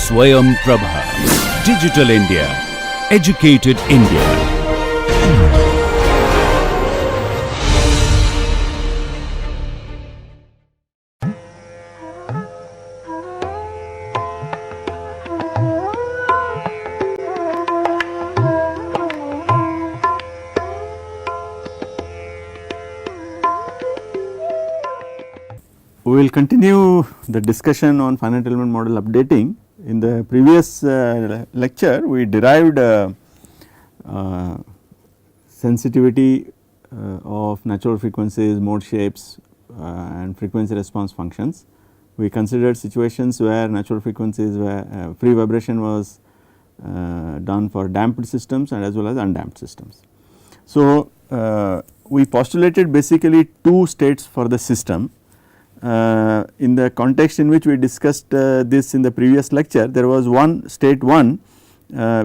Swayam Prabha. Digital India. Educated India. We will continue the discussion on finite element model updating. In the previous lecture, we derived sensitivity of natural frequencies, mode shapes and frequency response functions. We considered situations where natural frequencies were free vibration was done for damped systems and as well as undamped systems. So, we postulated basically two states for the system. In the context in which we discussed this in the previous lecture, there was one state 1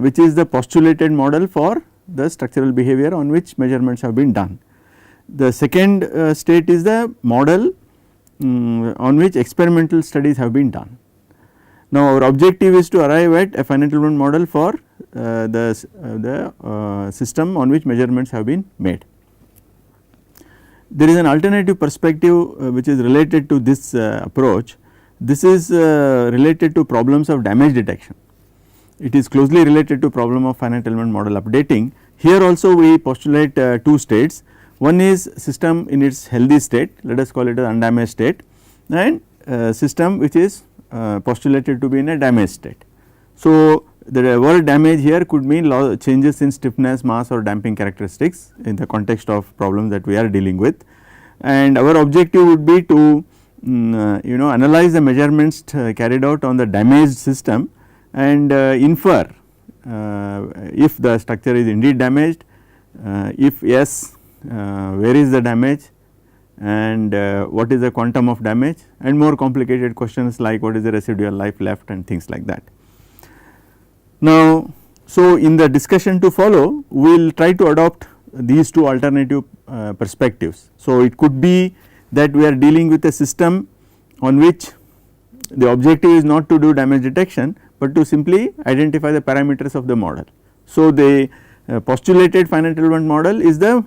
which is the postulated model for the structural behavior on which measurements have been done. The second state is the model on which experimental studies have been done. Now, our objective is to arrive at a finite element model for the system on which measurements have been made. There is an alternative perspective which is related to this approach. This is related to problems of damage detection. It is closely related to problem of finite element model updating. Here also we postulate two states. One is system in its healthy state, let us call it an undamaged state, and system which is postulated to be in a damaged state. So, the word damage here could mean changes in stiffness, mass or damping characteristics in the context of problem that we are dealing with, and our objective would be to analyze the measurements carried out on the damaged system and infer if the structure is indeed damaged, if yes, where is the damage and what is the quantum of damage, and more complicated questions like what is the residual life left and things like that. Now, so in the discussion to follow, we will try to adopt these two alternative perspectives. So, it could be that we are dealing with a system on which the objective is not to do damage detection, but to simply identify the parameters of the model. So, the postulated finite element model is the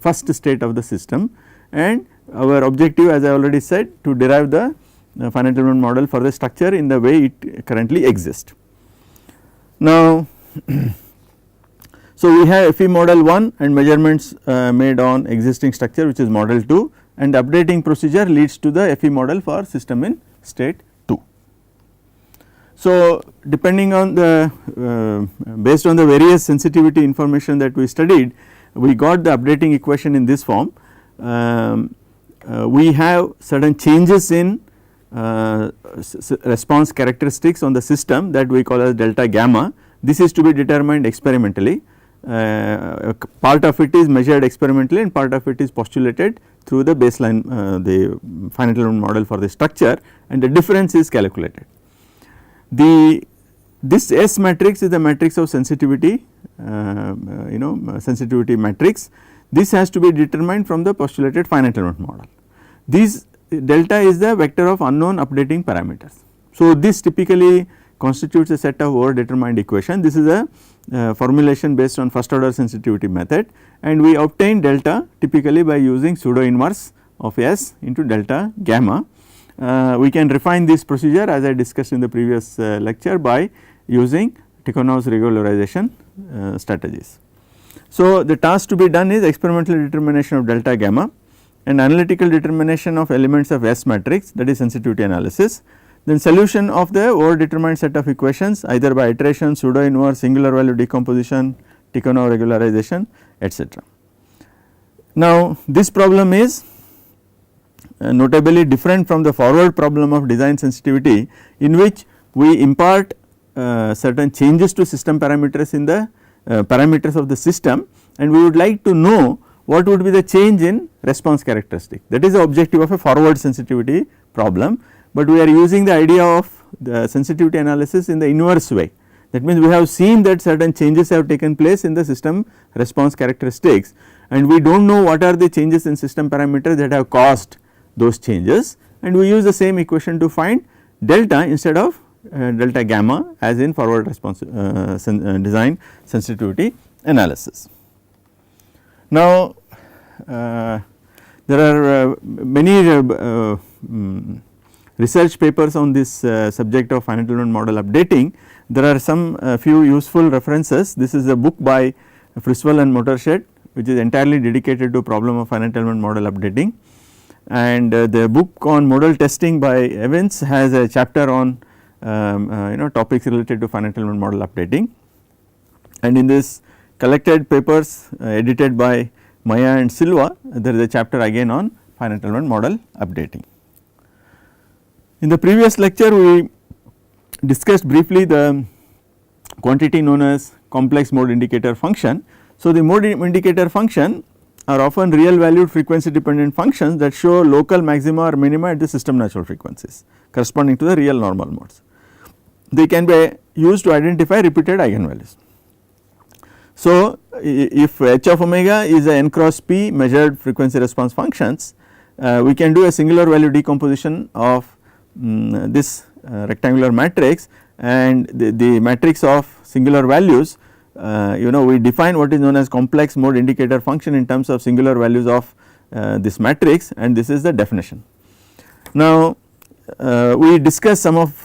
first state of the system, and our objective, as I already said, to derive the finite element model for the structure in the way it currently exists. Now, so we have FE model 1 and measurements made on existing structure which is model 2, and the updating procedure leads to the FE model for system in state 2. So, depending on the based on the various sensitivity information that we studied, we got the updating equation in this form. We have certain changes in response characteristics on the system that we call as delta gamma. This is to be determined experimentally. Part of it is measured experimentally and part of it is postulated through the baseline the finite element model for the structure, and the difference is calculated. This S matrix is the matrix of sensitivity, sensitivity matrix. This has to be determined from the postulated finite element model. These delta is the vector of unknown updating parameters. So, this typically constitutes a set of over determined equation. This is a formulation based on first order sensitivity method, and we obtain delta typically by using pseudo inverse of S into delta gamma. We can refine this procedure as I discussed in the previous lecture by using Tikhonov's regularization strategies. So, the task to be done is experimental determination of delta gamma and analytical determination of elements of S matrix, that is sensitivity analysis, then solution of the over determined set of equations either by iteration, pseudo inverse, singular value decomposition, Tikhonov regularization, etc. Now, this problem is notably different from the forward problem of design sensitivity, in which we impart certain changes to system parameters in the parameters of the system, and we would like to know what would be the change in response characteristic. That is the objective of a forward sensitivity problem, but we are using the idea of the sensitivity analysis in the inverse way. That means, we have seen that certain changes have taken place in the system response characteristics, and we do not know what are the changes in system parameters that have caused those changes, and we use the same equation to find delta instead of delta gamma as in forward response design sensitivity analysis. Now, there are many research papers on this subject of finite element model updating. There are some few useful references. This is a book by Friswell and Motorshed, which is entirely dedicated to problem of finite element model updating, and the book on model testing by Evans has a chapter on topics related to finite element model updating, and in this collected papers edited by Maya and Silva, there is a chapter again on finite element model updating. In the previous lecture we discussed briefly the quantity known as complex mode indicator function. So, the mode indicator function are often real valued frequency dependent functions that show local maxima or minima at the system natural frequencies corresponding to the real normal modes. They can be used to identify repeated eigenvalues. So, if h of omega is a n cross p measured frequency response functions, we can do a singular value decomposition of this rectangular matrix, and the matrix of singular values, we define what is known as complex mode indicator function in terms of singular values of this matrix, and this is the definition. Now, we discussed some of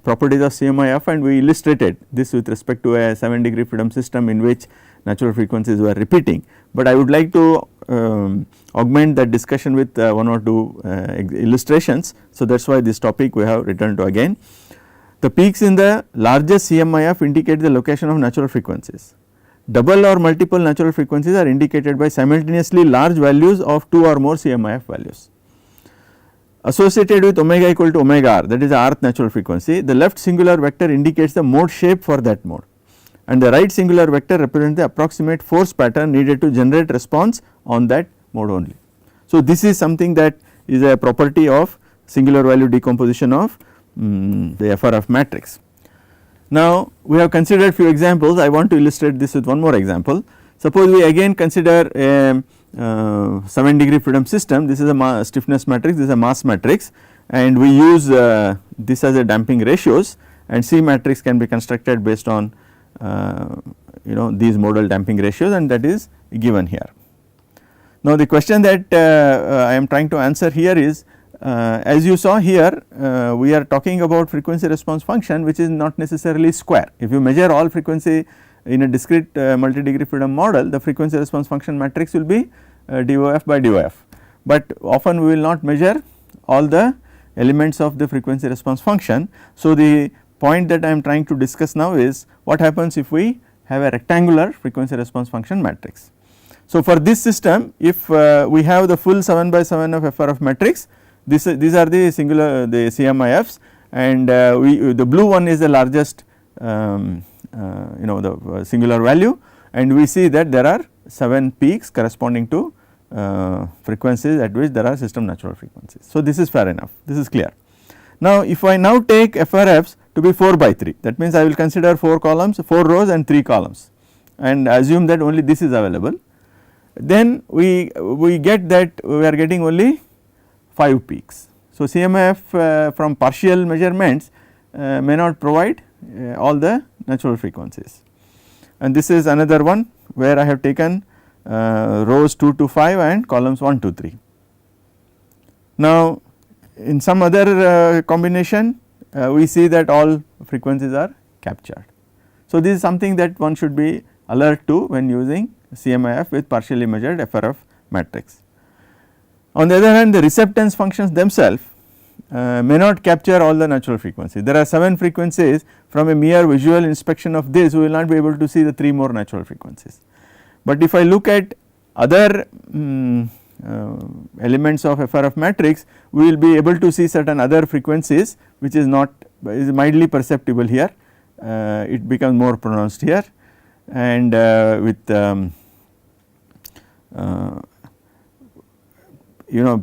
properties of CMIF and we illustrated this with respect to a 7-degree freedom system in which natural frequencies were repeating, but I would like to augment that discussion with one or two illustrations. So, that is why this topic we have returned to again. The peaks in the largest CMIF indicate the location of natural frequencies. Double or multiple natural frequencies are indicated by simultaneously large values of 2 or more CMIF values. Associated with omega equal to omega r, that is the rth natural frequency, the left singular vector indicates the mode shape for that mode, and the right singular vector represents the approximate force pattern needed to generate response on that mode only. So, this is something that is a property of singular value decomposition of the FRF matrix. Now, we have considered few examples. I want to illustrate this with one more example. Suppose we again consider a 7-degree freedom system. This is a stiffness matrix, this is a mass matrix, and we use this as a damping ratios, and C matrix can be constructed based on these modal damping ratios, and that is given here. Now, the question that I am trying to answer here is, as you saw here, we are talking about frequency response function which is not necessarily square. If you measure all frequency in a discrete multi-degree freedom model, the frequency response function matrix will be DOF by DOF, but often we will not measure all the elements of the frequency response function. So, the point that I am trying to discuss now is what happens if we have a rectangular frequency response function matrix. So, for this system, if we have the full 7 by 7 of FRF matrix, these are the singular the CMIFs, and the blue one is the largest the singular value, and we see that there are 7 peaks corresponding to frequencies at which there are system natural frequencies. So, this is fair enough, this is clear. Now, if I now take FRFs to be 4 by 3, that means I will consider 4 columns, 4 rows and 3 columns, and assume that only this is available, then we get that we are getting only 5 peaks. So, CMIF from partial measurements may not provide all the natural frequencies, and this is another one where I have taken rows 2 to 5 and columns 1 to 3. Now, in some other combination we see that all frequencies are captured. So, this is something that one should be alert to when using CMIF with partially measured FRF matrix. On the other hand, the receptance functions themselves may not capture all the natural frequencies. There are 7 frequencies. From a mere visual inspection of this, we will not be able to see the 3 more natural frequencies. But if I look at other elements of FRF matrix, we will be able to see certain other frequencies which is mildly perceptible here, it becomes more pronounced here, and with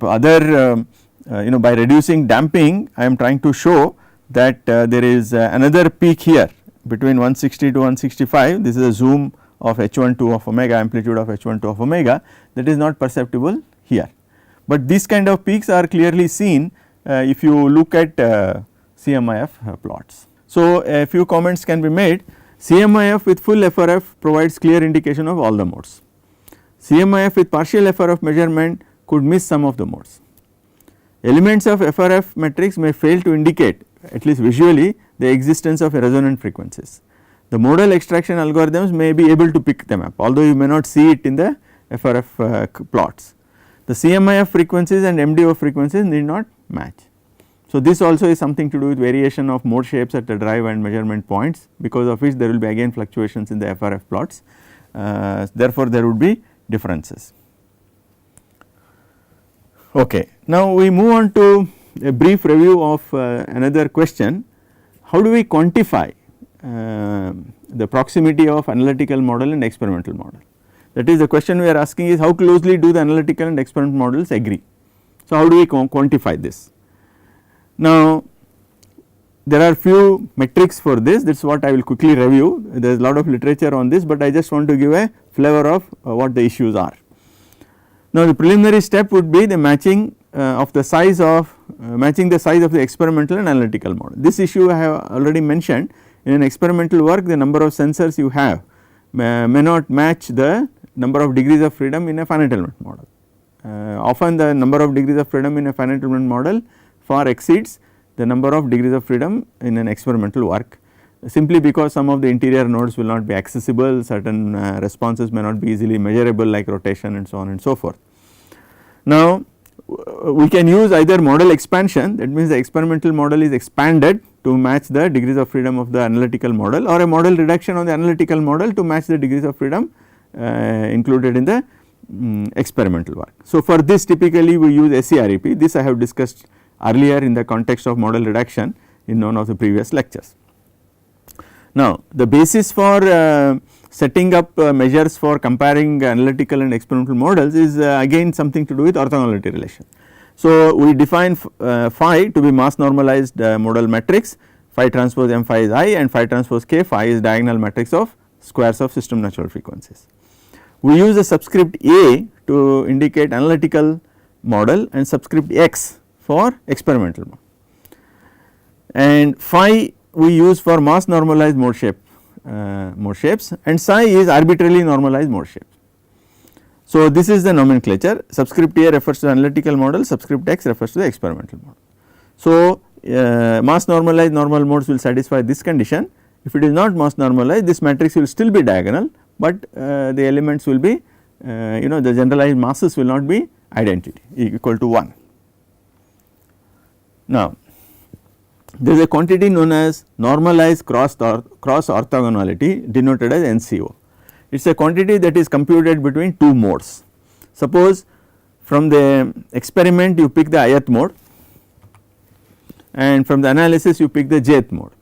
other by reducing damping, I am trying to show that there is another peak here between 160 to 165. This is a zoom of H12 of omega, amplitude of H12 of omega, that is not perceptible here, but these kind of peaks are clearly seen if you look at CMIF plots. So, a few comments can be made. CMIF with full FRF provides clear indication of all the modes. CMIF with partial FRF measurement could miss some of the modes. Elements of FRF matrix may fail to indicate, at least visually, the existence of resonant frequencies. The modal extraction algorithms may be able to pick them up, although you may not see it in the FRF plots. The CMIF frequencies and MDO frequencies need not match. So, this also is something to do with variation of mode shapes at the drive and measurement points, because of which there will be again fluctuations in the FRF plots. Therefore, there would be differences. Okay. Now, we move on to a brief review of another question. How do we quantify the proximity of analytical model and experimental model? That is, the question we are asking is how closely do the analytical and experimental models agree. So, how do we quantify this? Now, there are few metrics for this, that is what I will quickly review. There is a lot of literature on this, but I just want to give a flavor of what the issues are. Now, the preliminary step would be the matching of the size of matching the size of the experimental and analytical model. This issue I have already mentioned. In an experimental work, the number of sensors you have may not match the number of degrees of freedom in a finite element model. Often the number of degrees of freedom in a finite element model far exceeds the number of degrees of freedom in an experimental work, simply because some of the interior nodes will not be accessible, certain responses may not be easily measurable like rotation and so on and so forth. Now, we can use either model expansion, that means the experimental model is expanded to match the degrees of freedom of the analytical model, or a model reduction on the analytical model to match the degrees of freedom included in the experimental work. So, for this typically we use SCREP. This I have discussed earlier in the context of model reduction in one of the previous lectures. Now, the basis for setting up measures for comparing analytical and experimental models is again something to do with orthogonality relation. So, we define phi to be mass normalized modal matrix, phi transpose m phi is I and phi transpose k phi is diagonal matrix of squares of system natural frequencies. We use a subscript A to indicate analytical model and subscript X for experimental model, and phi we use for mass normalized mode shapes, and psi is arbitrarily normalized mode shapes. So, this is the nomenclature. Subscript A refers to the analytical model, subscript X refers to the experimental model. So, mass normalized normal modes will satisfy this condition. If it is not mass normalized, this matrix will still be diagonal, but the elements will be the generalized masses will not be identity equal to 1. Now, there is a quantity known as normalized cross orthogonality denoted as NCO. It is a quantity that is computed between two modes. Suppose from the experiment you pick the ith mode and from the analysis you pick the jth mode.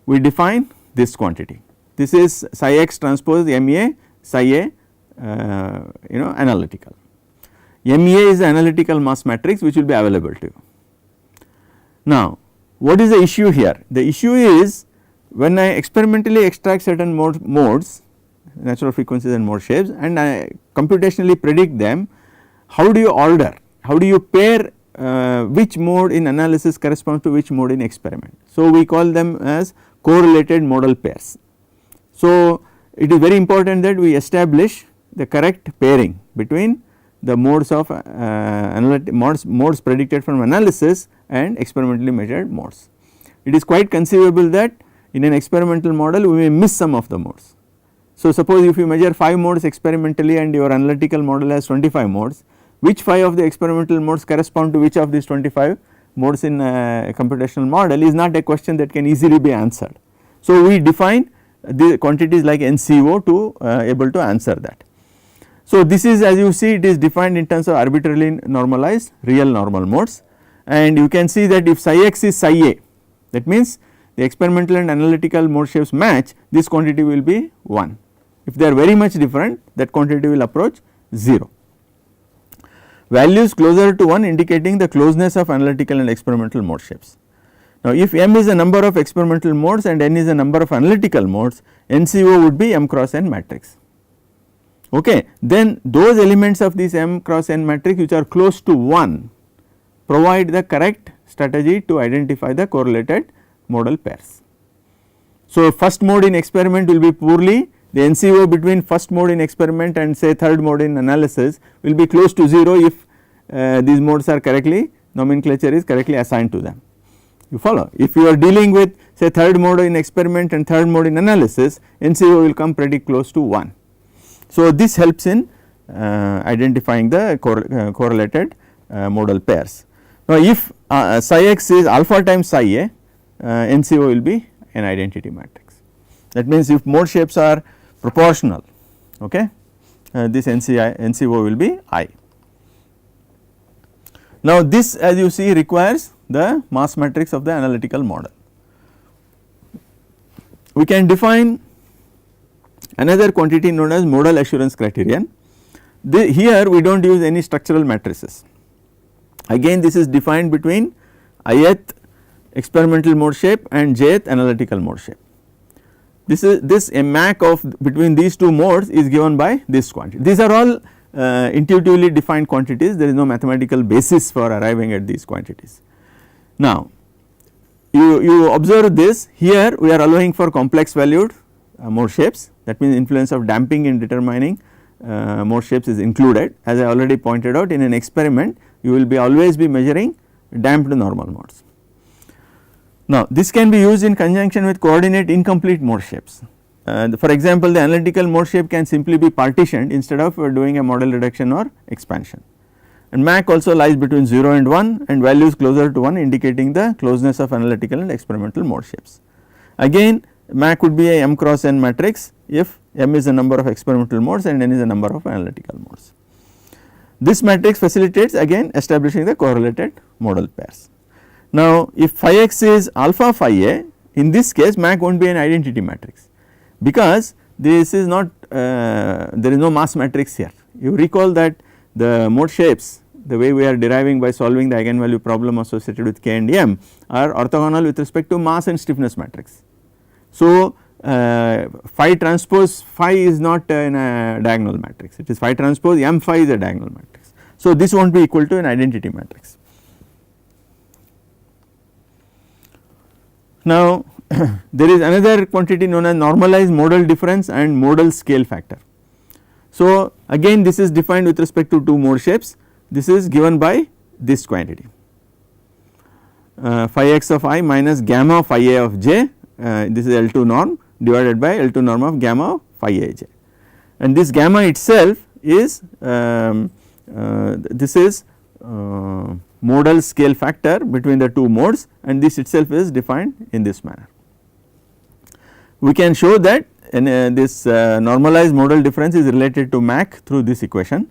We define this quantity. This is psi x transpose MA psi A analytical. MA is the analytical mass matrix which will be available to you. Now, what is the issue here? The issue is when I experimentally extract certain modes, natural frequencies and mode shapes, and I computationally predict them, how do you order, how do you pair which mode in analysis corresponds to which mode in experiment. So, we call them as correlated modal pairs. So, it is very important that we establish the correct pairing between the modes of modes predicted from analysis and experimentally measured modes. It is quite conceivable that in an experimental model we may miss some of the modes. So, suppose if you measure 5 modes experimentally and your analytical model has 25 modes, which 5 of the experimental modes correspond to which of these 25 modes in a computational model is not a question that can easily be answered. So, we define the quantities like NCO to able to answer that. So, this is, as you see, it is defined in terms of arbitrarily normalized real normal modes, and you can see that if psi x is psi A, that means the experimental and analytical mode shapes match, this quantity will be 1. If they are very much different, that quantity will approach 0. Values closer to 1 indicating the closeness of analytical and experimental mode shapes. Now, if m is the number of experimental modes and n is the number of analytical modes, NCO would be m cross n matrix. Okay. Then those elements of this m cross n matrix which are close to 1 provide the correct strategy to identify the correlated modal pairs. So, first mode in experiment will be poorly, the NCO between first mode in experiment and say third mode in analysis will be close to 0 if these modes are correctly, nomenclature is correctly assigned to them. You follow? If you are dealing with say third mode in experiment and third mode in analysis, NCO will come pretty close to 1. So, this helps in identifying the correlated modal pairs. Now, if psi x is alpha times psi a, NCO will be an identity matrix. That means, if mode shapes are proportional, okay, this NCO will be I. Now, this as you see requires the mass matrix of the analytical model. We can define another quantity known as modal assurance criterion. Here we do not use any structural matrices. Again, this is defined between ith experimental mode shape and jth analytical mode shape. This a MAC of between these two modes is given by this quantity. These are all intuitively defined quantities, there is no mathematical basis for arriving at these quantities. Now, you observe this, here we are allowing for complex valued mode shapes, that means influence of damping in determining mode shapes is included. As I already pointed out, in an experiment you will be always be measuring damped normal modes. Now, this can be used in conjunction with coordinate incomplete mode shapes. For example, the analytical mode shape can simply be partitioned instead of doing a model reduction or expansion, and MAC also lies between 0 and 1 and values closer to 1 indicating the closeness of analytical and experimental mode shapes. Again, MAC would be a M cross N matrix if M is the number of experimental modes and N is the number of analytical modes. This matrix facilitates again establishing the correlated modal pairs. Now, if phi x is alpha phi a, in this case MAC will not be an identity matrix, because this is not there is no mass matrix here. You recall that the mode shapes, the way we are deriving by solving the eigenvalue problem associated with k and m, are orthogonal with respect to mass and stiffness matrix. So, phi transpose phi is not in a diagonal matrix, it is phi transpose m phi is a diagonal matrix. So, this will not be equal to an identity matrix. Now, there is another quantity known as normalized modal difference and modal scale factor. So, again this is defined with respect to two mode shapes, this is given by this quantity phi x of I minus gamma phi a of j, this is L2 norm divided by L2 norm of gamma of phi a j, and this gamma itself is this is modal scale factor between the two modes, and this itself is defined in this manner. We can show that this normalized modal difference is related to MAC through this equation.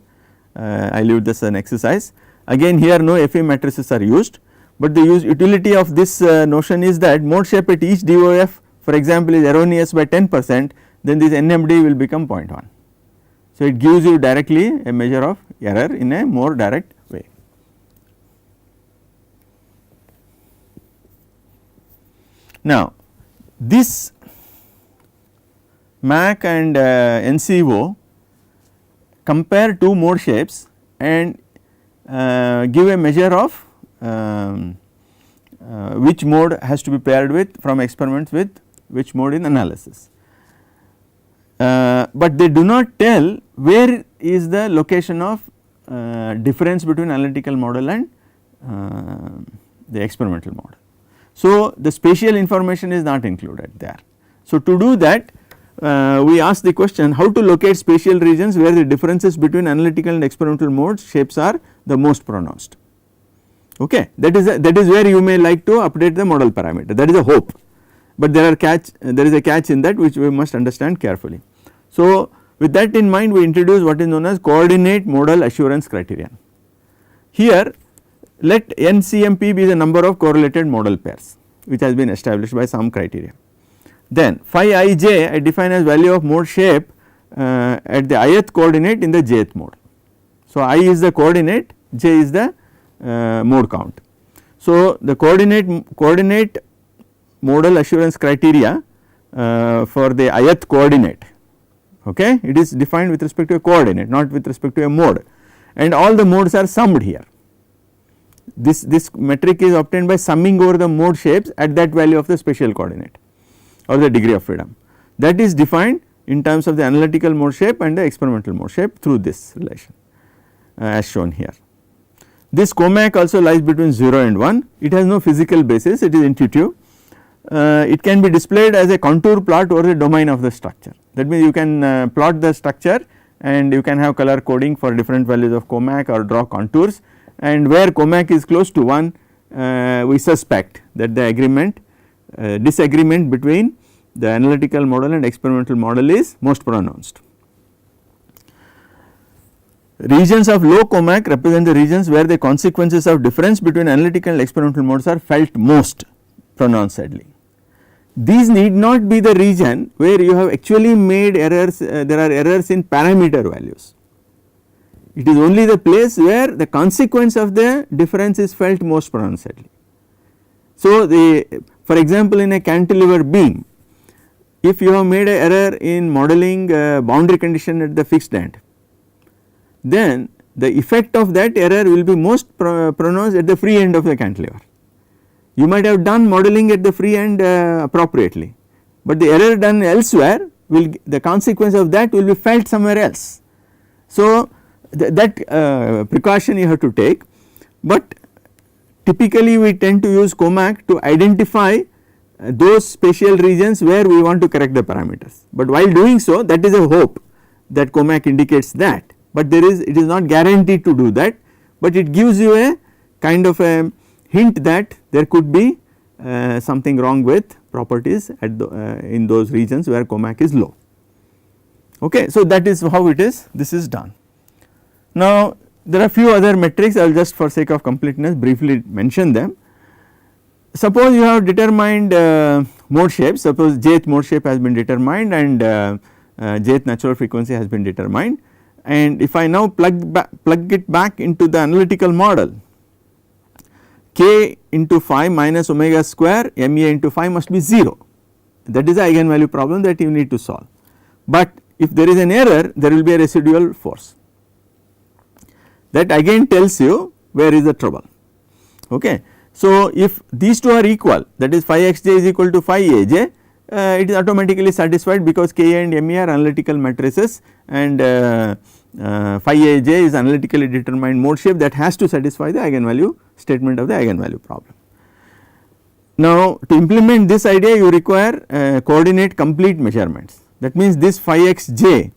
I leave this an exercise. Again, here no FE matrices are used, but the utility of this notion is that mode shape at each DOF, for example, is erroneous by 10%, then this NMD will become 0.1. So, it gives you directly a measure of error in a more direct way. Now, this MAC and NCO compare two mode shapes and give a measure of which mode has to be paired with from experiments with which mode in analysis. But they do not tell where is the location of difference between analytical model and the experimental model. So, the spatial information is not included there. So, to do that we ask the question how to locate spatial regions where the differences between analytical and experimental modes shapes are the most pronounced. Okay, that is where you may like to update the model parameter, that is a hope, but there is a catch in that which we must understand carefully. So, with that in mind we introduce what is known as coordinate modal assurance criterion. Here let NCMP be the number of correlated modal pairs which has been established by some criteria. Then phi ij I define as value of mode shape at the ith coordinate in the jth mode. So, I is the coordinate, j is the mode count. So, the coordinate modal assurance criteria for the ith coordinate, okay, it is defined with respect to a coordinate, not with respect to a mode, and all the modes are summed here. This metric is obtained by summing over the mode shapes at that value of the spatial coordinate. or the degree of freedom, that is defined in terms of the analytical mode shape and the experimental mode shape through this relation as shown here. This COMAC also lies between 0 and 1, it has no physical basis, it is intuitive. It can be displayed as a contour plot over the domain of the structure. That means you can plot the structure and you can have color coding for different values of COMAC or draw contours, and where COMAC is close to 1 we suspect that the disagreement between the analytical model and experimental model is most pronounced. Regions of low COMAC represent the regions where the consequences of difference between analytical and experimental modes are felt most pronouncedly. These need not be the region where you have actually made errors, there are errors in parameter values. It is only the place where the consequence of the difference is felt most pronouncedly. So, for example, in a cantilever beam, if you have made an error in modeling boundary condition at the fixed end, then the effect of that error will be most pronounced at the free end of the cantilever. You might have done modeling at the free end appropriately, but the error done elsewhere will, the consequence of that will be felt somewhere else. So, that precaution you have to take, but typically we tend to use COMAC to identify those spatial regions where we want to correct the parameters, but while doing so, that is a hope that COMAC indicates that, but it is not guaranteed to do that, but it gives you a kind of a hint that there could be something wrong with properties at in those regions where COMAC is low. Okay, so that is how it is, this is done. Now there are few other metrics, I will just for sake of completeness briefly mention them. Suppose you have determined mode shapes, suppose jth mode shape has been determined and jth natural frequency has been determined, and if I now plug it back into the analytical model, k into phi minus omega square MA into phi must be 0, that is the eigenvalue problem that you need to solve, but if there is an error there will be a residual force, that again tells you where is the trouble. Okay. So, if these two are equal, that is phi xj is equal to phi aj, it is automatically satisfied because K and ME are analytical matrices and phi aj is analytically determined mode shape that has to satisfy the eigenvalue statement of the eigenvalue problem. Now to implement this idea you require coordinate complete measurements, that means this phi xj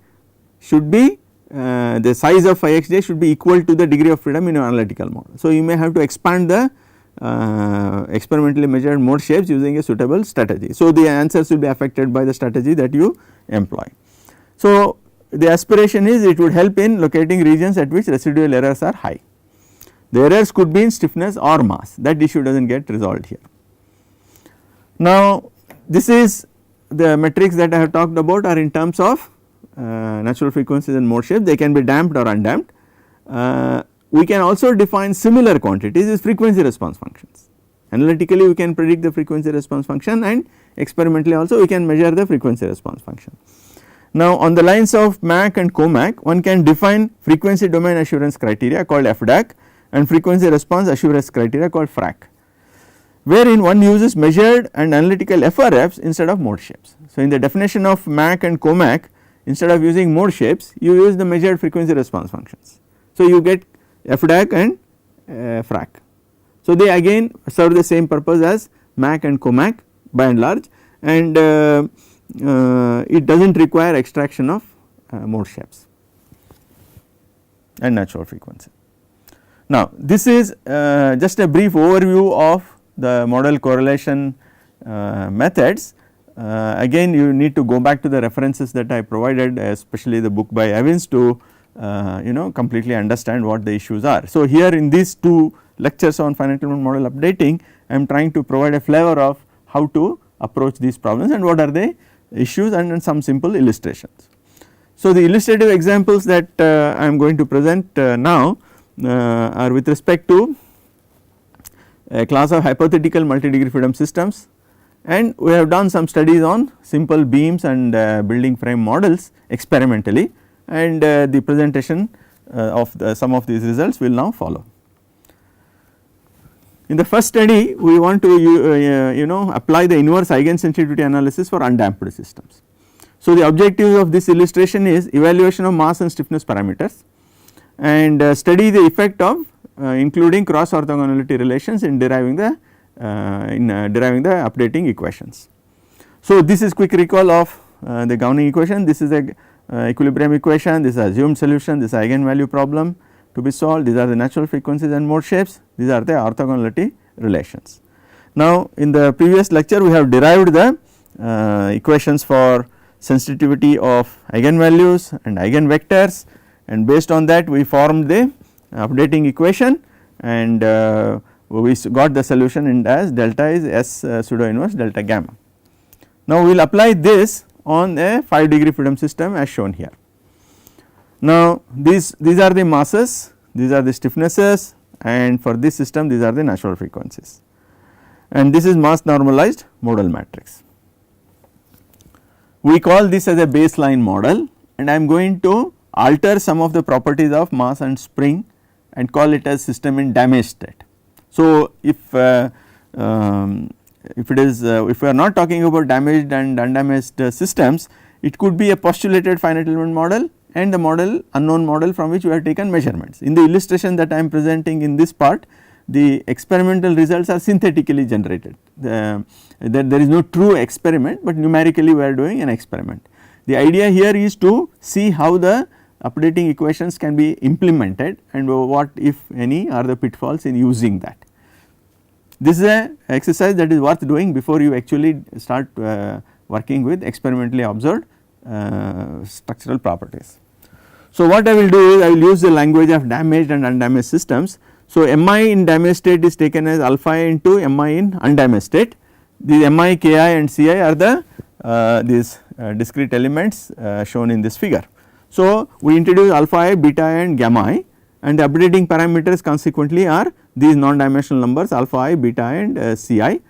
should be the size of phi xj should be equal to the degree of freedom in your analytical model. So you may have to expand the experimentally measured mode shapes using a suitable strategy. So the answers will be affected by the strategy that you employ. So the aspiration is it would help in locating regions at which residual errors are high. The errors could be in stiffness or mass, that issue does not get resolved here. Now this is the metrics that I have talked about are in terms of natural frequencies and mode shapes, they can be damped or undamped. We can also define similar quantities as frequency response functions. Analytically we can predict the frequency response function and experimentally also we can measure the frequency response function. Now on the lines of MAC and COMAC one can define frequency domain assurance criteria called FDAC and frequency response assurance criteria called FRAC, wherein one uses measured and analytical FRFs instead of mode shapes. So in the definition of MAC and COMAC, instead of using mode shapes you use the measured frequency response functions. So you get FDAC and FRAC. So they again serve the same purpose as MAC and COMAC by and large, and it does not require extraction of mode shapes and natural frequency. Now this is just a brief overview of the model correlation methods. Again you need to go back to the references that I provided, especially the book by Evans, to completely understand what the issues are. So here in these two lectures on finite element model updating I am trying to provide a flavor of how to approach these problems and what are the issues and some simple illustrations. So the illustrative examples that I am going to present now are with respect to a class of hypothetical multi-degree freedom systems, and we have done some studies on simple beams and building frame models experimentally, and the presentation of some of these results will now follow. In the first study we want to apply the inverse eigensensitivity analysis for undamped systems. So, the objective of this illustration is evaluation of mass and stiffness parameters and study the effect of including cross orthogonality relations in deriving the updating equations. So, this is quick recall of the governing equation. This is a equilibrium equation, this is assumed solution, this is eigenvalue problem to be solved, these are the natural frequencies and mode shapes, these are the orthogonality relations. Now, in the previous lecture we have derived the equations for sensitivity of eigenvalues and eigenvectors, and based on that we formed the updating equation, and we got the solution in as delta is S pseudo inverse delta gamma. Now, we will apply this on a 5 degree freedom system as shown here. Now, these are the masses, these are the stiffnesses, and for this system these are the natural frequencies, and this is mass normalized modal matrix. We call this as a baseline model, and I am going to alter some of the properties of mass and spring and call it as system in damaged state. So, if it is if we are not talking about damaged and undamaged systems, it could be a postulated finite element model and the model unknown model from which we have taken measurements. In the illustration that I am presenting in this part, the experimental results are synthetically generated. There is no true experiment, but numerically we are doing an experiment. The idea here is to see how the updating equations can be implemented and what if any are the pitfalls in using that. This is an exercise that is worth doing before you actually start working with experimentally observed structural properties. So, what I will do is I will use the language of damaged and undamaged systems. So, Mi in damaged state is taken as alpha I into Mi in undamaged state. These Mi, Ki and Ci are the these discrete elements shown in this figure. So, we introduce alpha I, beta I and gamma I, and the updating parameters consequently are these non-dimensional numbers alpha I, beta I and Ci.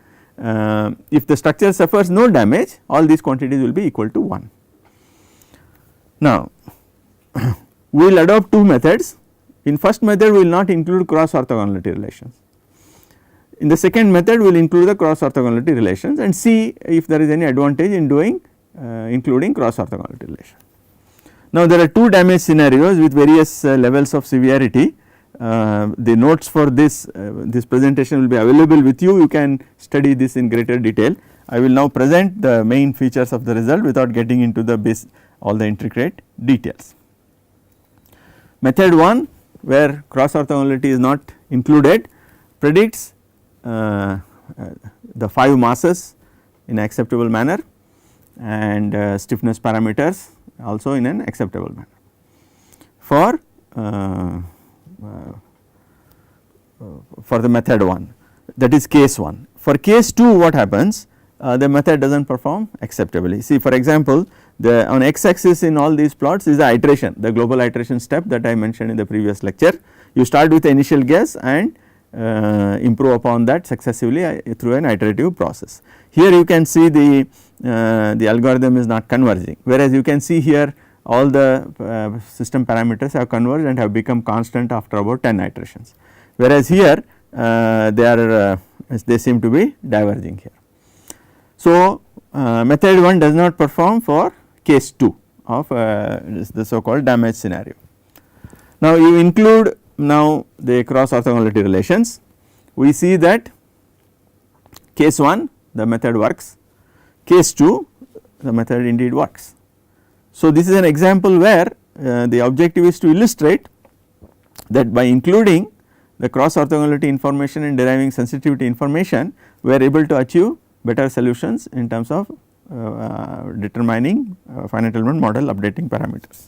If the structure suffers no damage, all these quantities will be equal to 1. Now, we will adopt two methods. In first method we will not include cross orthogonality relations. In the second method we will include the cross orthogonality relations and see if there is any advantage in doing including cross orthogonality relations. Now, there are two damage scenarios with various levels of severity. The notes for this presentation will be available with you. You can study this in greater detail. I will now present the main features of the result without getting into the all the intricate details. Method 1, where cross orthogonality is not included, predicts the 5 masses in an acceptable manner and stiffness parameters also in an acceptable manner. For the method 1, that is case 1. For case 2, what happens? The method does not perform acceptably. See, for example, on x axis in all these plots is the iteration, the global iteration step that I mentioned in the previous lecture. You start with the initial guess and improve upon that successively through an iterative process. Here you can see the algorithm is not converging, whereas you can see here all the system parameters have converged and have become constant after about 10 iterations, whereas here they seem to be diverging here. So, method 1 does not perform for case 2 of the so called damage scenario. Now, you include now the cross orthogonality relations. We see that case 1 the method works, case 2 the method indeed works. So, this is an example where the objective is to illustrate that by including the cross orthogonality information and deriving sensitivity information, we are able to achieve better solutions in terms of determining finite element model updating parameters.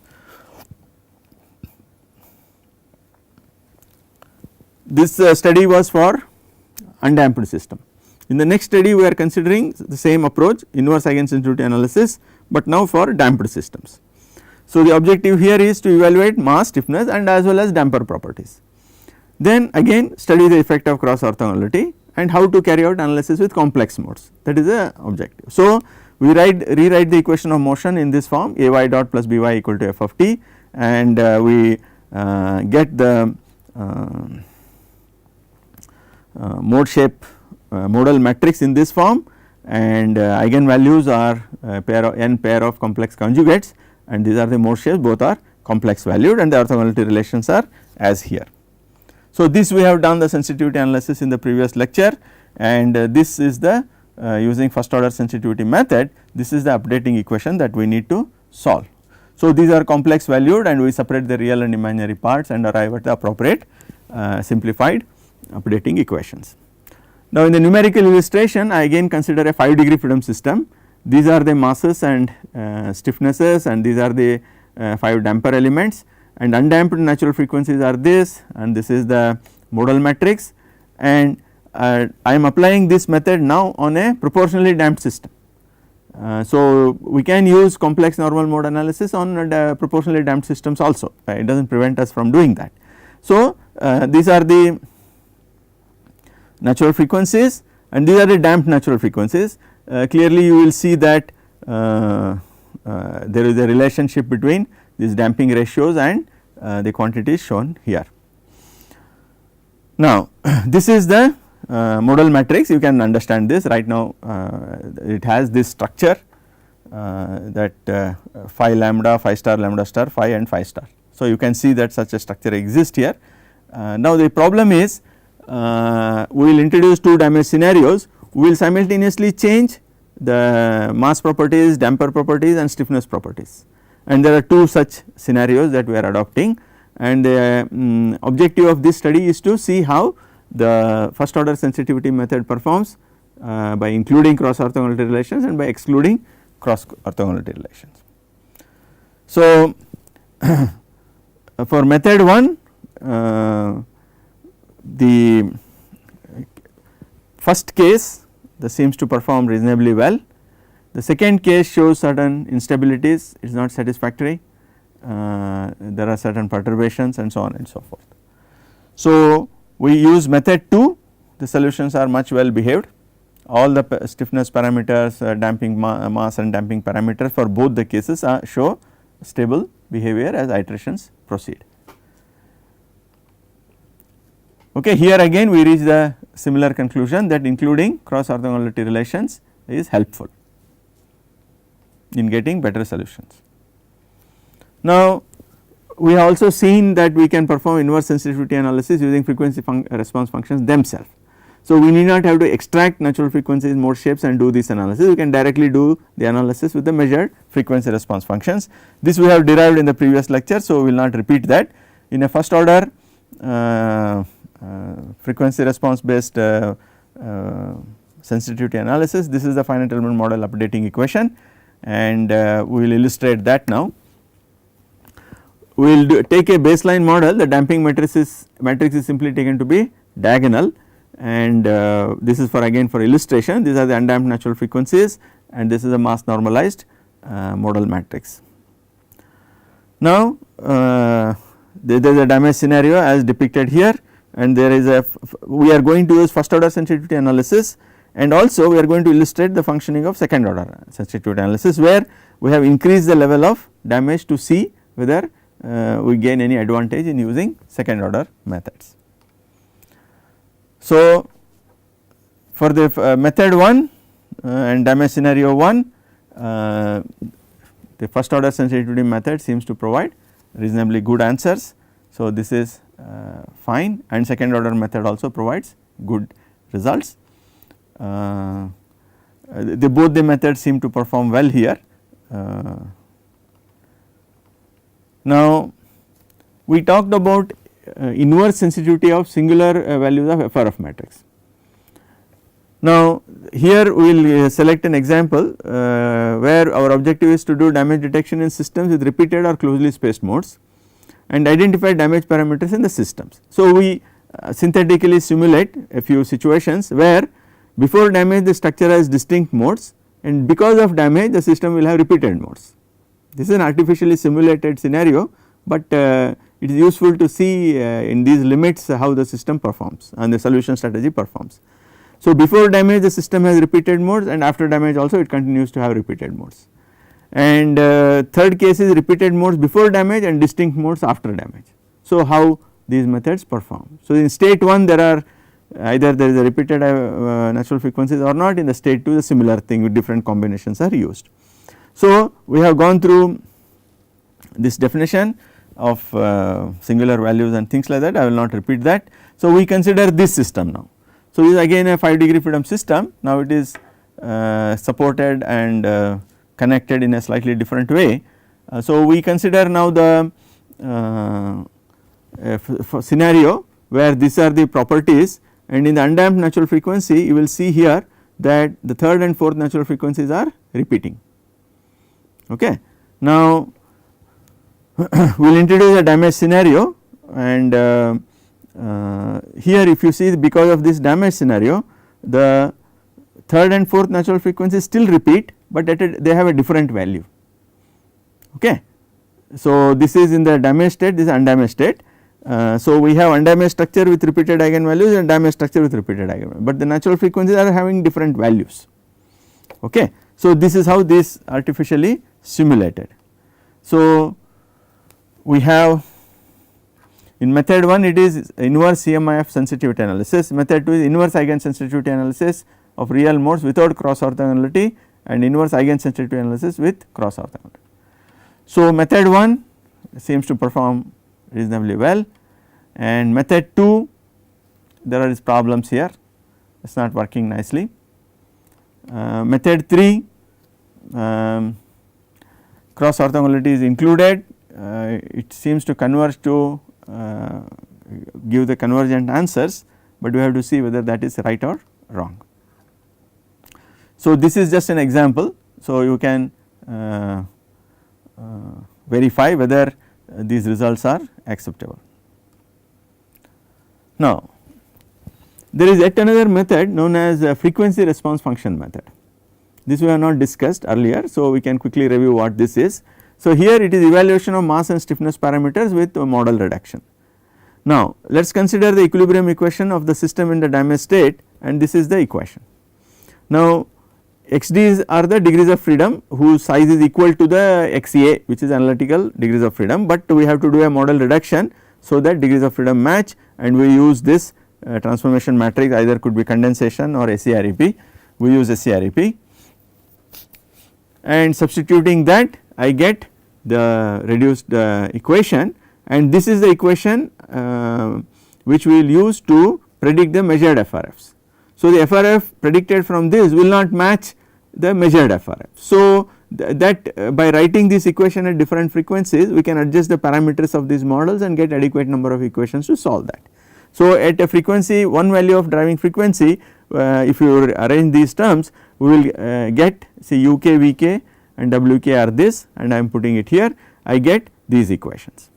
This study was for undamped system. In the next study we are considering the same approach, inverse eigensensitivity analysis, but now for damped systems. So, the objective here is to evaluate mass, stiffness and as well as damper properties. Then again study the effect of cross orthogonality and how to carry out analysis with complex modes, that is the objective. So, we rewrite the equation of motion in this form, ay dot plus by equal to f of t, and we get the mode shape modal matrix in this form, and eigenvalues are n pair of complex conjugates, and these are the mode shapes, both are complex valued, and the orthogonality relations are as here. So, this we have done the sensitivity analysis in the previous lecture, and this is the using first order sensitivity method, this is the updating equation that we need to solve. So, these are complex valued, and we separate the real and imaginary parts and arrive at the appropriate simplified updating equations. Now, in the numerical illustration, I again consider a 5 degree freedom system. These are the masses and stiffnesses, and these are the 5 damper elements, and undamped natural frequencies are this, and this is the modal matrix, and I am applying this method now on a proportionally damped system. So, we can use complex normal mode analysis on proportionally damped systems also, it does not prevent us from doing that. So, these are the natural frequencies, and these are the damped natural frequencies. Clearly, you will see that there is a relationship between these damping ratios and the quantities shown here. Now, this is the modal matrix, you can understand this right now. It has this structure that phi lambda, phi star, lambda star, phi and phi star. So, you can see that such a structure exists here. Now, the problem is we will introduce 2 damage scenarios, we will simultaneously change the mass properties, damper properties and stiffness properties, and there are 2 such scenarios that we are adopting, and the objective of this study is to see how the first order sensitivity method performs by including cross orthogonality relations and by excluding cross orthogonality relations. So, for method 1, the first case this seems to perform reasonably well. The second case shows certain instabilities, it is not satisfactory, there are certain perturbations and so on and so forth. So, we use method 2, the solutions are much well behaved, all the stiffness parameters, damping mass and damping parameters for both the cases show stable behavior as iterations proceed. Okay, here again we reach the similar conclusion that including cross orthogonality relations is helpful in getting better solutions. Now, we have also seen that we can perform inverse sensitivity analysis using frequency response functions themselves. So, we need not have to extract natural frequencies, mode shapes and do this analysis, we can directly do the analysis with the measured frequency response functions. This we have derived in the previous lecture, so we will not repeat that. In a first order frequency response based sensitivity analysis, this is the finite element model updating equation, and we will illustrate that now. We will take a baseline model, the damping matrix is simply taken to be diagonal, and this is for again for illustration, these are the undamped natural frequencies and this is a mass normalized modal matrix. Now, there is a damage scenario as depicted here, and there is a we are going to use first order sensitivity analysis, and also we are going to illustrate the functioning of second order sensitivity analysis, where we have increased the level of damage to see whether we gain any advantage in using second order methods. So, for the method 1 and damage scenario 1, the first order sensitivity method seems to provide reasonably good answers. So, this is fine, and second order method also provides good results. Both the methods seem to perform well here. Now, we talked about inverse sensitivity of singular values of FRF matrix. Now, here we will select an example where our objective is to do damage detection in systems with repeated or closely spaced modes and identify damage parameters in the systems. So, we synthetically simulate a few situations where before damage the structure has distinct modes, and because of damage the system will have repeated modes. This is an artificially simulated scenario, but it is useful to see in these limits how the system performs and the solution strategy performs. So, before damage the system has repeated modes, and after damage also it continues to have repeated modes, and third case is repeated modes before damage and distinct modes after damage. So, how these methods perform. So, in state 1 there are either there is a repeated natural frequencies or not, in the state 2 the similar thing with different combinations are used. So, we have gone through this definition of singular values and things like that, I will not repeat that. So, we consider this system now. So, this is again a 5 degree freedom system, now it is supported and connected in a slightly different way. So, we consider now the scenario where these are the properties, and in the undamped natural frequency you will see here that the third and fourth natural frequencies are repeating. Okay. Now, we will introduce a damage scenario, and here if you see, because of this damage scenario the third and fourth natural frequencies still repeat, but they have a different value. Okay. So, this is in the damaged state, this is undamaged state. So, we have undamaged structure with repeated eigenvalues and damaged structure with repeated eigenvalues, but the natural frequencies are having different values. Okay. So, this is how this artificially simulated. So, we have in method 1 it is inverse CMIF sensitivity analysis, method 2 is inverse eigensensitivity analysis of real modes without cross orthogonality and inverse eigensensitivity analysis with cross orthogonality. So, method 1 seems to perform reasonably well, and method 2 there are problems here, it is not working nicely. Method 3 cross orthogonality is included, it seems to converge to give the convergent answers, but we have to see whether that is right or wrong. So, this is just an example. So, you can verify whether these results are acceptable. Now, there is yet another method known as a frequency response function method. This we have not discussed earlier, so we can quickly review what this is. So, here it is evaluation of mass and stiffness parameters with model reduction. Now, let us consider the equilibrium equation of the system in the damaged state, and this is the equation. Now, XDs are the degrees of freedom whose size is equal to the XA, which is analytical degrees of freedom, but we have to do a model reduction so that degrees of freedom match, and we use this transformation matrix, either could be condensation or SCREP, we use SCREP, and substituting that I get the reduced equation, and this is the equation which we will use to predict the measured FRFs. So, the FRF predicted from this will not match the measured FRF. So, that by writing this equation at different frequencies we can adjust the parameters of these models and get adequate number of equations to solve that. So, at a frequency one value of driving frequency, if you arrange these terms we will get say UK, VK and WK are this, and I am putting it here, I get these equations.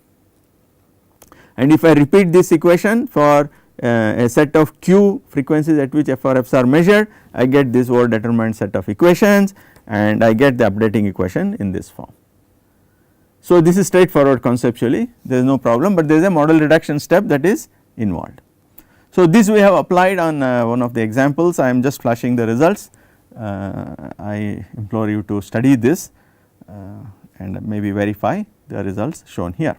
And if I repeat this equation for a set of Q frequencies at which FRFs are measured, I get this over determined set of equations, and I get the updating equation in this form. So, this is straightforward conceptually, there is no problem, but there is a model reduction step that is involved. So, this we have applied on one of the examples, I am just flashing the results. I implore you to study this and maybe verify the results shown here.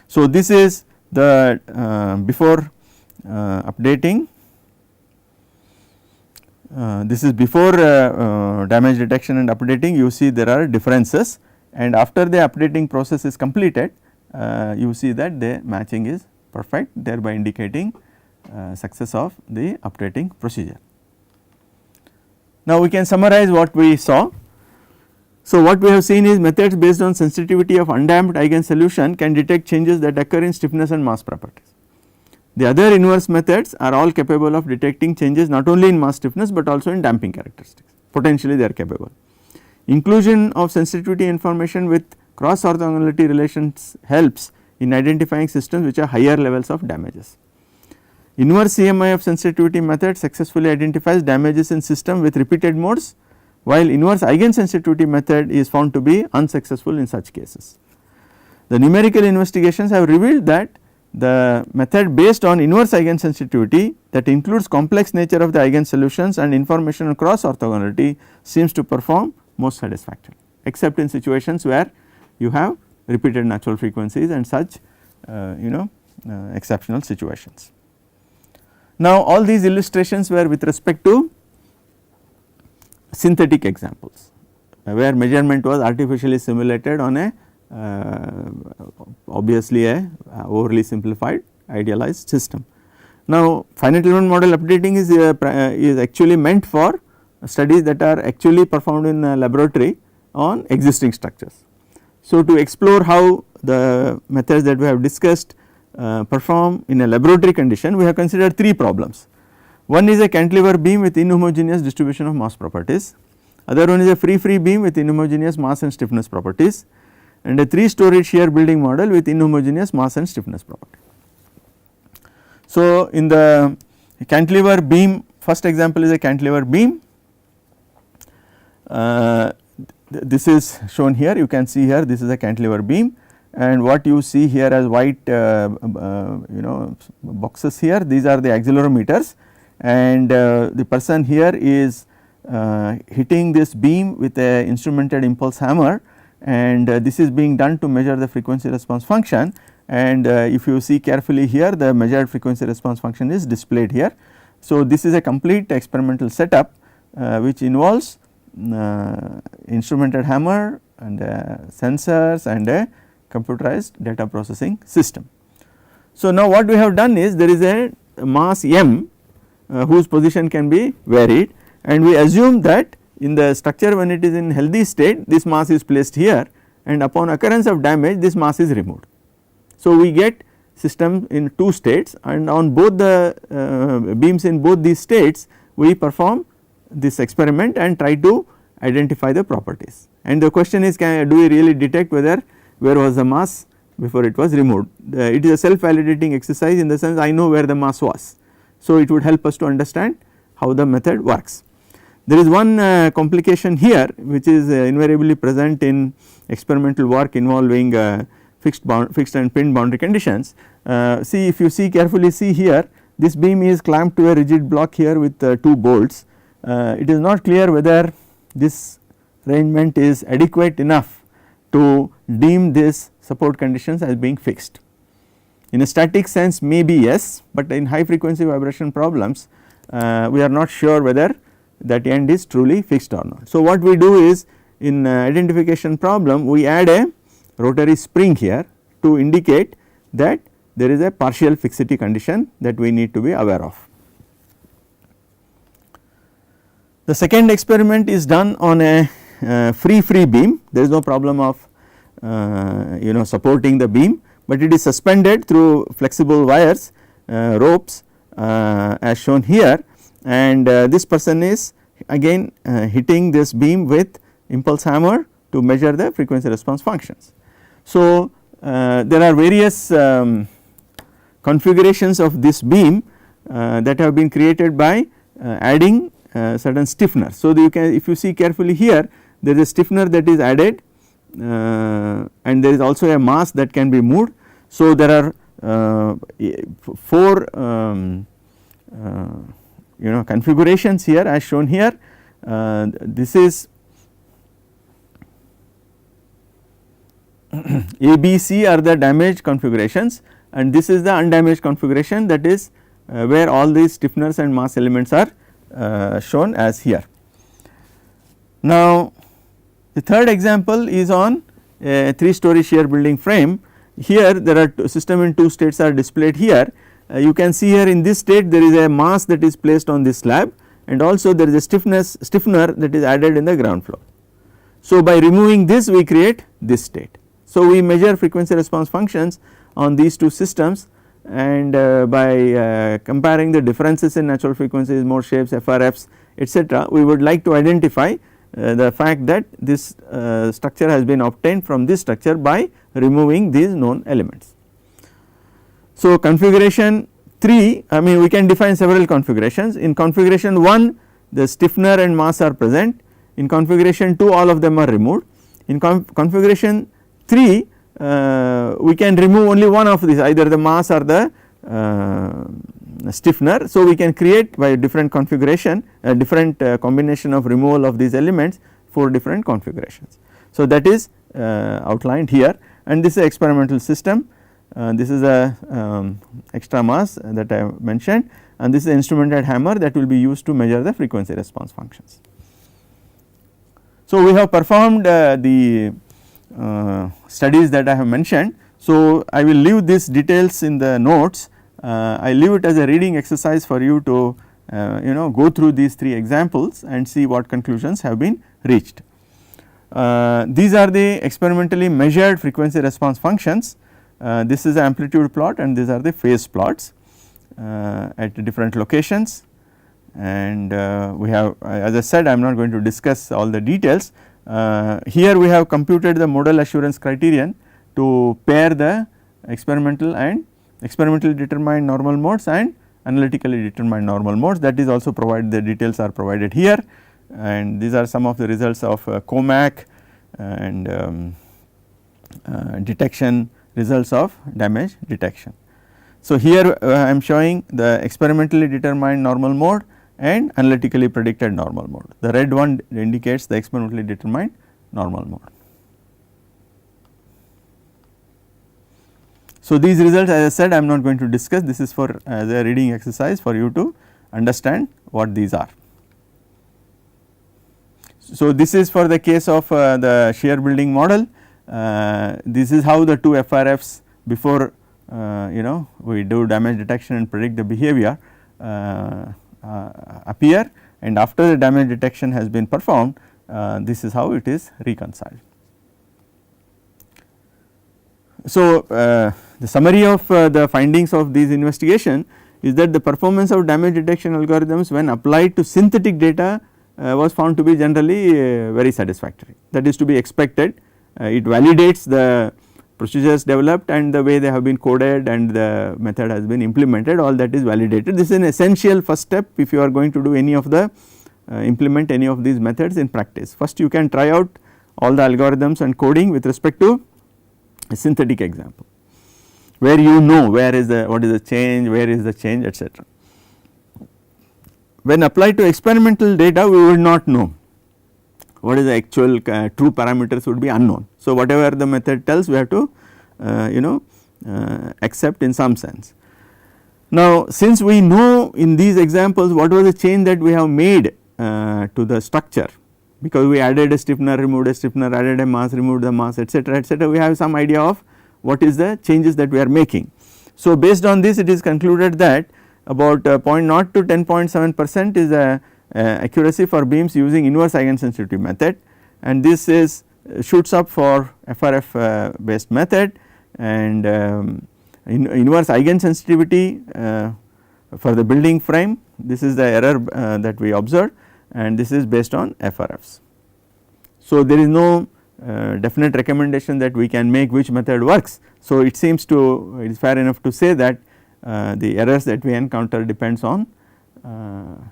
So, this is the before updating, this is before damage detection and updating, you see there are differences, and after the updating process is completed you see that the matching is perfect, thereby indicating success of the updating procedure. Now, we can summarize what we saw. So, what we have seen is methods based on sensitivity of undamped eigen solution can detect changes that occur in stiffness and mass properties. The other inverse methods are all capable of detecting changes not only in mass stiffness, but also in damping characteristics, potentially they are capable. Inclusion of sensitivity information with cross orthogonality relations helps in identifying systems which are higher levels of damages. Inverse CMIF sensitivity method successfully identifies damages in system with repeated modes, while inverse eigensensitivity method is found to be unsuccessful in such cases. The numerical investigations have revealed that the method based on inverse eigensensitivity that includes complex nature of the eigen solutions and information on cross orthogonality seems to perform most satisfactorily, except in situations where you have repeated natural frequencies and such exceptional situations. Now, all these illustrations were with respect to synthetic examples, where measurement was artificially simulated on a obviously a overly simplified idealized system. Now, finite element model updating is actually meant for studies that are actually performed in a laboratory on existing structures. So, to explore how the methods that we have discussed perform in a laboratory condition, we have considered 3 problems. One is a cantilever beam with inhomogeneous distribution of mass properties, other one is a free beam with inhomogeneous mass and stiffness properties, and a 3-story shear building model with inhomogeneous mass and stiffness property. So, in the cantilever beam, first example is a cantilever beam. This is shown here, you can see here this is a cantilever beam, and what you see here as white boxes here, these are the accelerometers, and the person here is hitting this beam with a instrumented impulse hammer, and this is being done to measure the frequency response function, and if you see carefully here, the measured frequency response function is displayed here. So, this is a complete experimental setup which involves instrumented hammer and sensors and a computerized data processing system. So, now what we have done is there is a mass m whose position can be varied, and we assume that in the structure when it is in healthy state, this mass is placed here, and upon occurrence of damage this mass is removed. So, we get system in 2 states, and on both the beams in both these states we perform this experiment and try to identify the properties, and the question is, do we really detect where was the mass before it was removed. It is a self validating exercise in the sense I know where the mass was. So, it would help us to understand how the method works. There is one complication here which is invariably present in experimental work involving fixed and pinned boundary conditions. See, if you see carefully, see here, this beam is clamped to a rigid block here with 2 bolts. It is not clear whether this arrangement is adequate enough to deem this support conditions as being fixed. In a static sense maybe yes, but in high frequency vibration problems we are not sure whether that end is truly fixed or not. So, what we do is in identification problem we add a rotary spring here to indicate that there is a partial fixity condition that we need to be aware of. The second experiment is done on a free beam. There is no problem of supporting the beam, but it is suspended through flexible wires, ropes as shown here, and this person is again hitting this beam with impulse hammer to measure the frequency response functions. So, there are various configurations of this beam that have been created by adding certain stiffener. So, you can, if you see carefully here, there is a stiffener that is added and there is also a mass that can be moved. So, there are 4 configurations here as shown here. This is A, B, C are the damaged configurations, and this is the undamaged configuration, that is where all these stiffeners and mass elements are shown as here. Now, the third example is on a 3-story shear building frame. Here there are system in 2 states are displayed here. You can see here in this state there is a mass that is placed on this slab, and also there is a stiffener that is added in the ground floor. So, by removing this we create this state. So, we measure frequency response functions on these 2 systems, and by comparing the differences in natural frequencies, mode shapes, FRFs etc., we would like to identify the fact that this structure has been obtained from this structure by removing these known elements. So, configuration 3, I mean we can define several configurations. In configuration 1 the stiffener and mass are present, in configuration 2 all of them are removed, in configuration 3 we can remove only one of these, either the mass or the stiffener. So, we can create by different configuration a different combination of removal of these elements 4 different configurations. So, that is outlined here, and this is experimental system. this is a extra mass that I have mentioned, and this is the instrumented hammer that will be used to measure the frequency response functions. So, we have performed the studies that I have mentioned. So, I will leave these details in the notes. I leave it as a reading exercise for you to go through these 3 examples and see what conclusions have been reached. These are the experimentally measured frequency response functions. This is the amplitude plot and these are the phase plots at different locations, and we have, as I said, I am not going to discuss all the details. Here we have computed the modal assurance criterion to pair the experimentally determined normal modes and analytically determined normal modes, that is also provided, the details are provided here, and these are some of the results of COMAC and detection results of damage detection. So, here I am showing the experimentally determined normal mode and analytically predicted normal mode. The red one indicates the experimentally determined normal mode. So, these results, as I said, I am not going to discuss, this is for as a reading exercise for you to understand what these are. So, this is for the case of the shear building model. This is how the 2 FRFs before we do damage detection and predict the behavior appear, and after the damage detection has been performed, this is how it is reconciled. So, the summary of the findings of these investigation is that the performance of damage detection algorithms when applied to synthetic data was found to be generally very satisfactory, that is to be expected. It validates the procedures developed and the way they have been coded and the method has been implemented, all that is validated. This is an essential first step if you are going to do any of the implement any of these methods in practice. First you can try out all the algorithms and coding with respect to a synthetic example, where you know where is the what is the change, where is the change, etc. When applied to experimental data, we would not know what is the actual true parameters would be unknown. So, whatever the method tells, we have to accept in some sense. Now, since we know in these examples what was the change that we have made to the structure, because we added a stiffener, removed a stiffener, added a mass, removed the mass, etc., etc., we have some idea of what is the changes that we are making. So, based on this, it is concluded that about 0.0 to 10.7% is a accuracy for beams using inverse eigensensitivity method, and this is shoots up for FRF based method, and inverse eigensensitivity for the building frame, this is the error that we observed, and this is based on FRFs. So, there is no definite recommendation that we can make which method works. So, it seems to it is fair enough to say that the errors that we encounter depends on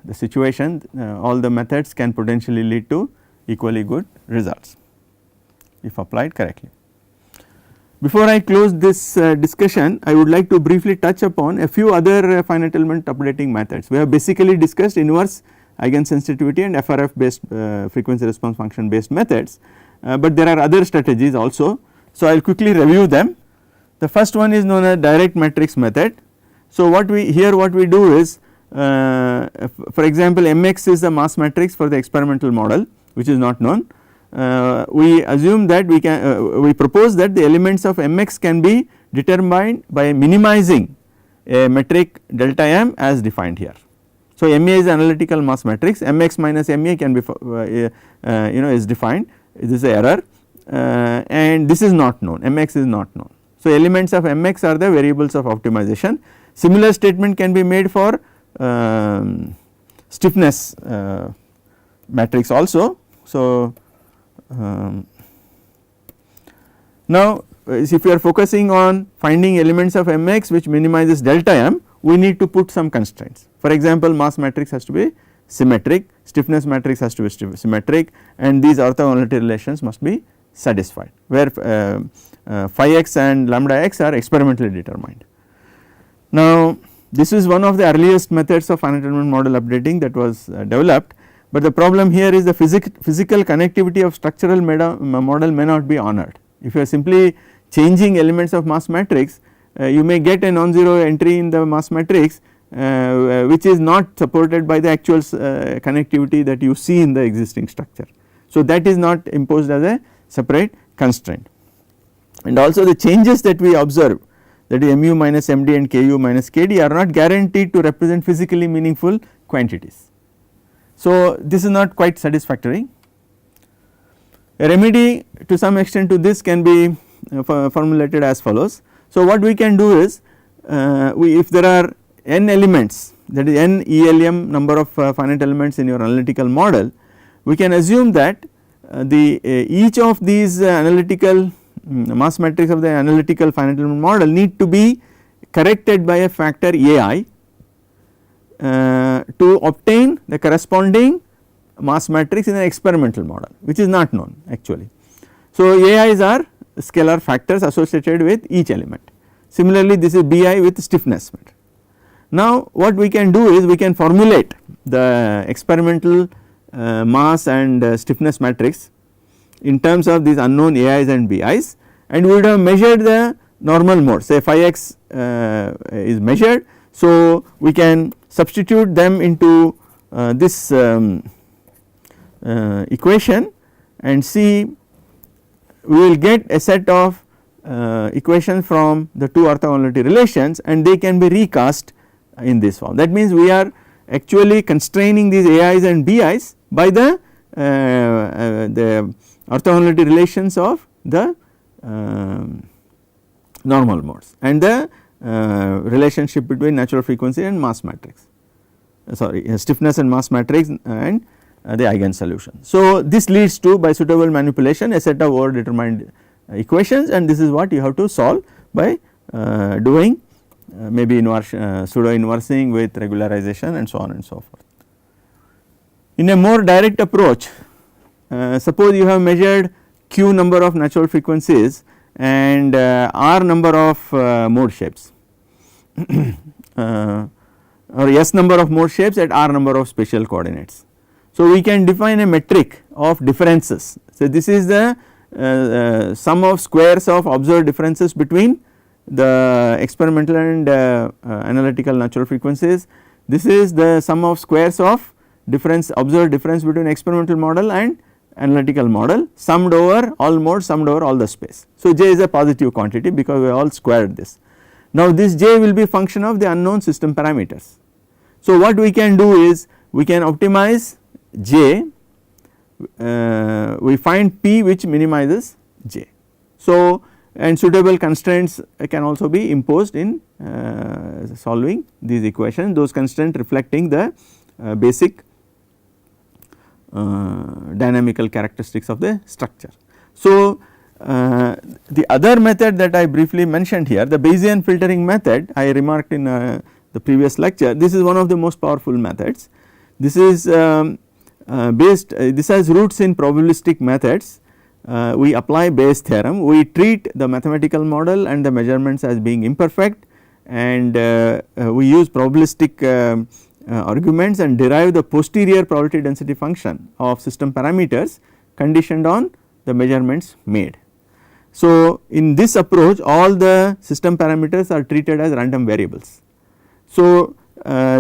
the situation. All the methods can potentially lead to equally good results if applied correctly. Before I close this discussion, I would like to briefly touch upon a few other finite element updating methods. We have basically discussed inverse eigensensitivity and FRF based frequency response function based methods, but there are other strategies also. So, I will quickly review them. The first one is known as direct matrix method. So, what we do is, for example, Mx is the mass matrix for the experimental model, which is not known. We assume that we propose that the elements of Mx can be determined by minimizing a metric delta m as defined here. So, Ma is analytical mass matrix, Mx minus Ma can be is defined, this is the error, and this is not known, Mx is not known. So, elements of Mx are the variables of optimization. Similar statement can be made for stiffness matrix also. So, now if you are focusing on finding elements of Mx which minimizes delta m, we need to put some constraints. For example, mass matrix has to be symmetric, stiffness matrix has to be symmetric, and these orthogonality relations must be satisfied, where phi x and lambda x are experimentally determined. Now, this is one of the earliest methods of finite element model updating that was developed, but the problem here is the physical connectivity of structural model may not be honored. If you are simply changing elements of mass matrix, you may get a non-zero entry in the mass matrix which is not supported by the actual connectivity that you see in the existing structure. So, that is not imposed as a separate constraint, and also the changes that we observe, that is mu minus md and ku minus kd, are not guaranteed to represent physically meaningful quantities. So, this is not quite satisfactory. A remedy to some extent to this can be formulated as follows. So, what we can do is if there are n elements, that is n ELM number of finite elements in your analytical model, we can assume that each of these analytical mass matrix of the analytical finite element model need to be corrected by a factor AI to obtain the corresponding mass matrix in an experimental model, which is not known actually. So, AIs are scalar factors associated with each element. Similarly, this is BI with stiffness matrix. Now, what we can do is we can formulate the experimental mass and stiffness matrix in terms of these unknown AIs and BIs, and we would have measured the normal mode, say phi x is measured. So, we can substitute them into this equation and see, we will get a set of equations from the two orthogonality relations, and they can be recast in this form. That means, we are actually constraining these AIs and BIs by the orthogonality relations of the normal modes and the relationship between natural frequency and mass matrix, stiffness and mass matrix and the eigen solution. So, this leads to, by suitable manipulation, a set of over determined equations, and this is what you have to solve by doing maybe pseudo inversing with regularization and so on and so forth. In a more direct approach, suppose you have measured q number of natural frequencies and r number of mode shapes or s number of mode shapes at r number of spatial coordinates. So, we can define a metric of differences. So, this is the sum of squares of observed differences between the experimental and analytical natural frequencies. This is the sum of squares of observed difference between experimental model and analytical model summed over all modes, summed over all the space. So, j is a positive quantity because we all squared this. Now, this j will be function of the unknown system parameters. So, what we can do is we can optimize j, we find p which minimizes j. So, and suitable constraints can also be imposed in solving these equations, those constraints reflecting the basic dynamical characteristics of the structure. So, the other method that I briefly mentioned here, the Bayesian filtering method, I remarked in the previous lecture, this is one of the most powerful methods. This is this has roots in probabilistic methods. We apply Bayes theorem, we treat the mathematical model and the measurements as being imperfect, and we use probabilistic arguments and derive the posterior probability density function of system parameters conditioned on the measurements made. So, in this approach all the system parameters are treated as random variables. So,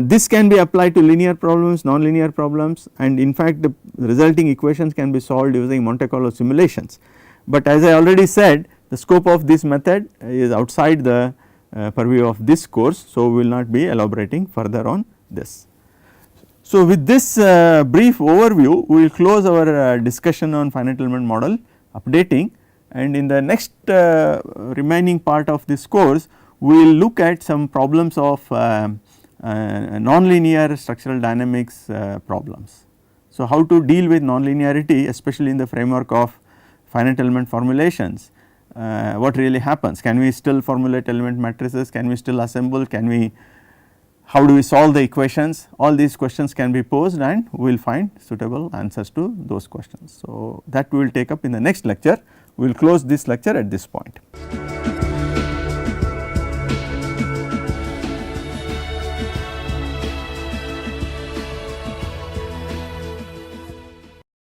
this can be applied to linear problems, nonlinear problems, and in fact the resulting equations can be solved using Monte Carlo simulations. But as I already said, the scope of this method is outside the purview of this course. So, we will not be elaborating further on this. So, with this brief overview, we will close our discussion on finite element model updating, and in the next remaining part of this course we will look at some problems of nonlinear structural dynamics problems. So, how to deal with nonlinearity, especially in the framework of finite element formulations, what really happens, can we still formulate element matrices, can we still assemble, how do we solve the equations, all these questions can be posed and we will find suitable answers to those questions. So, that we will take up in the next lecture. We will close this lecture at this point.